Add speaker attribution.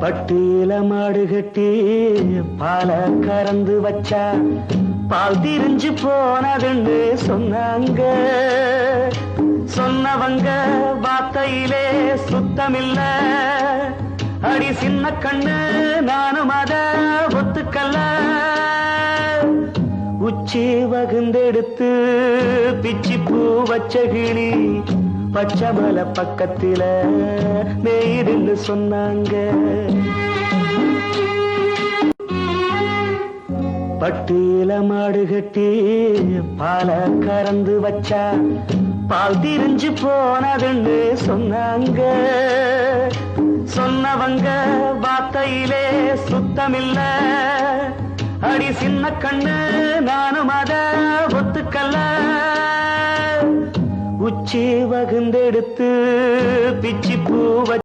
Speaker 1: பட்டியல மாடு கட்டி பால கறந்து வச்சா பால் திரிஞ்சு போனதுன்னு சொன்னாங்க. சொன்னவங்க வார்த்தையிலே சுத்தமில்ல. அடி சின்ன கண்ணு நானும் அத ஒத்துக்கல்ல. உச்சி வகுந்தெடுத்து பிச்சி பூ வச்ச கிளி பச்சமல பக்கத்தில மேயிருந்து சொன்னாங்க. பட்டியல மாடு கட்டி பால கறந்து வச்சா பால் திரிஞ்சு போனதுன்னு சொன்னாங்க. சொன்னவங்க வார்த்தையிலே சுத்தமில்ல. அடி சின்ன கண்ணு நானும் அத ஒத்துக்கல்ல. உச்சி வகுந்தெடுத்து பிச்சி பூ